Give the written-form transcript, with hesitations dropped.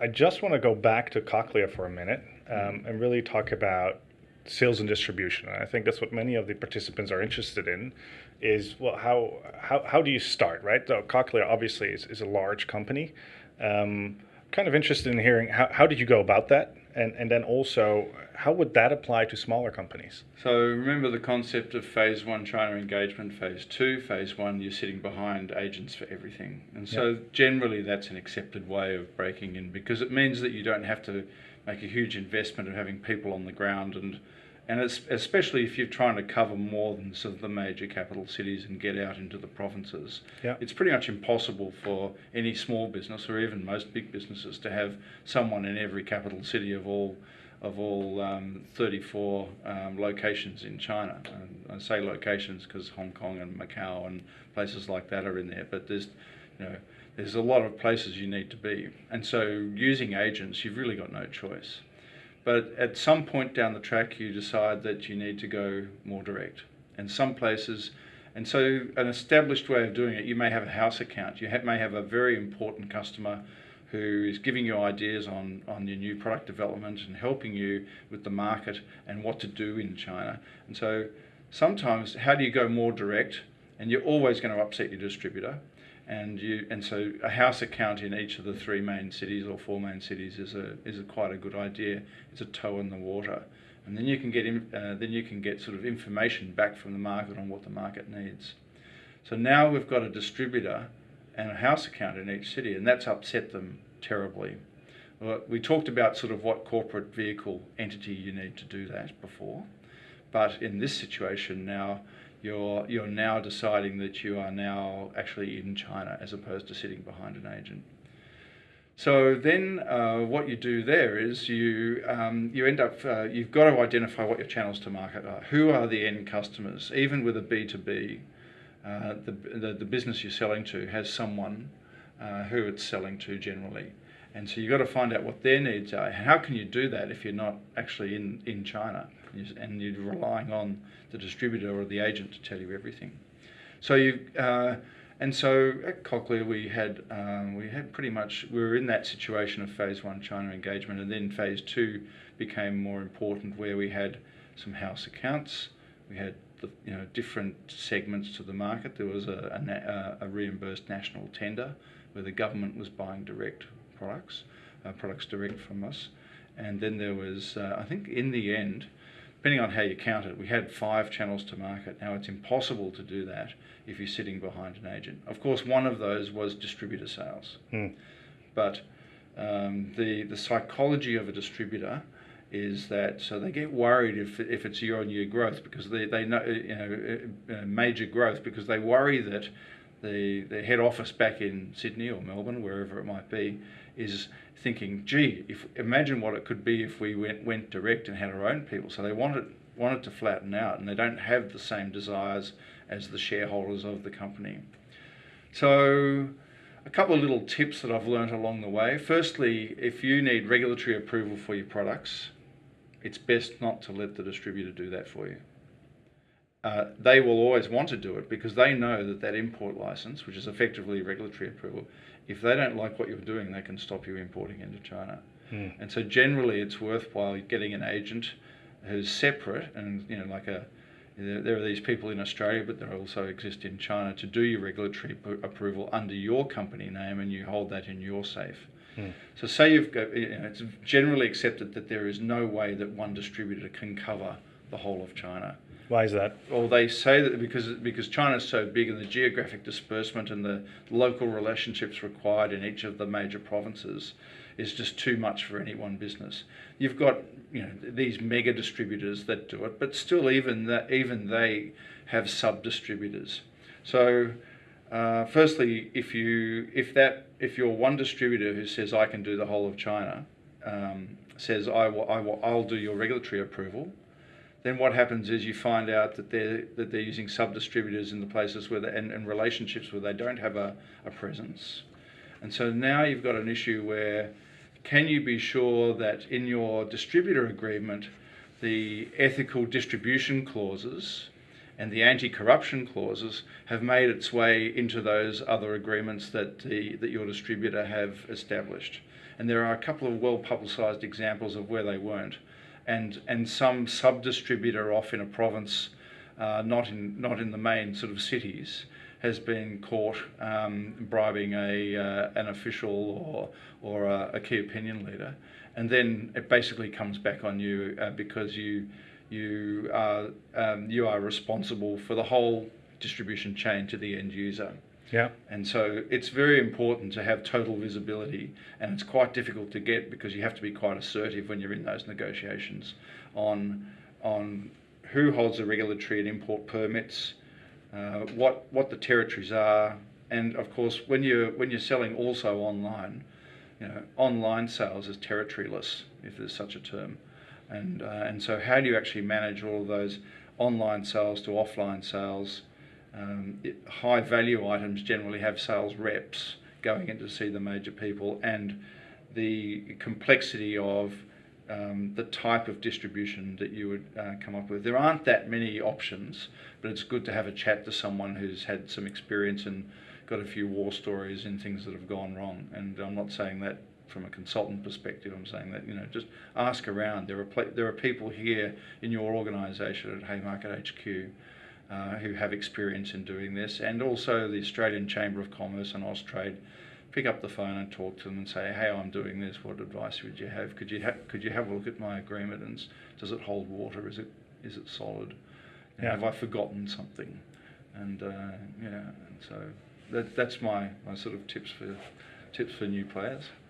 I just want to go back to Cochlear for a minute and really talk about sales and distribution. And I think that's what many of the participants are interested in is, well, how do you start, right? So Cochlear obviously is a large company. Kind of interested in hearing how did you go about that? And then also, how would that apply to smaller companies? So remember the concept of phase one China engagement, phase two. Phase one, you're sitting behind agents for everything. And so generally that's an accepted way of breaking in because it means that you don't have to make a huge investment of having people on the ground and it's, especially if you're trying to cover more than sort of the major capital cities and get out into the provinces. Yeah. It's pretty much impossible for any small business or even most big businesses to have someone in every capital city of all 34 locations in China. And I say locations because Hong Kong and Macau and places like that are in there, but there's a lot of places you need to be. And so using agents, you've really got no choice. But at some point down the track, you decide that you need to go more direct. And some places, and so an established way of doing it, you may have a house account. You may have a very important customer who is giving you ideas on your new product development and helping you with the market and what to do in China. And so sometimes, how do you go more direct? And you're always going to upset your distributor. And so a house account in each of the three main cities or four main cities is quite a good idea. It's a toe in the water, and then you can get sort of information back from the market on what the market needs. So now we've got a distributor and a house account in each city, and that's upset them terribly. Well, we talked about sort of what corporate vehicle entity you need to do that before, but in this situation now, you're now deciding that you are now actually in China as opposed to sitting behind an agent. So then what you do there is you end up, you've got to identify what your channels to market are. Who are the end customers? Even with a B2B, the business you're selling to has someone who it's selling to generally. And so you've got to find out what their needs are. How can you do that if you're not actually in China and you're relying on the distributor or the agent to tell you everything? So and so at Cochlear we had pretty much, we were in that situation of phase one China engagement, and then phase two became more important where we had some house accounts, we had different segments to the market. There was a reimbursed national tender where the government was buying direct products direct from us, and then there was I think in the end, depending on how you count it, we had 5 channels to market. Now it's impossible to do that if you're sitting behind an agent. Of course, one of those was distributor sales, but the psychology of a distributor is that so they get worried if it's year-on-year growth because they know major growth because they worry that the head office back in Sydney or Melbourne, wherever it might be, is thinking, gee, imagine what it could be if we went direct and had our own people. So they want it to flatten out, and they don't have the same desires as the shareholders of the company. So a couple of little tips that I've learned along the way. Firstly, if you need regulatory approval for your products, it's best not to let the distributor do that for you. They will always want to do it because they know that import license, which is effectively regulatory approval, if they don't like what you're doing, they can stop you importing into China. And so generally it's worthwhile getting an agent who's separate, and there are these people in Australia, but they also exist in China to do your regulatory approval under your company name, and you hold that in your safe. So say you've got, it's generally accepted that there is no way that one distributor can cover the whole of China. Why is that? Well, they say that because China is so big and the geographic disbursement and the local relationships required in each of the major provinces is just too much for any one business. You've got these mega distributors that do it, but still even they have sub-distributors. So firstly, if you're one distributor who says I can do the whole of China, says I'll do your regulatory approval, then what happens is you find out that they're using sub-distributors in the places where and relationships where they don't have a presence. And so now you've got an issue where can you be sure that in your distributor agreement the ethical distribution clauses and the anti-corruption clauses have made its way into those other agreements that your distributor have established. and there are a couple of well-publicised examples of where they weren't, and some sub-distributor off in a province, not in the main sort of cities, has been caught bribing an official or a key opinion leader, and then it basically comes back on you because you are responsible for the whole distribution chain to the end user. Yeah. And so it's very important to have total visibility, and it's quite difficult to get because you have to be quite assertive when you're in those negotiations on who holds the regulatory and import permits, what the territories are, and of course when you're selling also online, online sales is territoryless, if there's such a term, and so how do you actually manage all of those online sales to offline sales? High value items generally have sales reps going in to see the major people, and the complexity of the type of distribution that you would come up with. There aren't that many options, but it's good to have a chat to someone who's had some experience and got a few war stories and things that have gone wrong. And I'm not saying that from a consultant perspective. I'm saying that just ask around. There are people here in your organisation at Haymarket HQ who have experience in doing this, and also the Australian Chamber of Commerce and Austrade. Pick up the phone and talk to them and say, hey, I'm doing this, what advice would you have? Could you have a look at my agreement, and does it hold water? Is it solid? Yeah. Have I forgotten something? And and so that's my sort of tips for new players.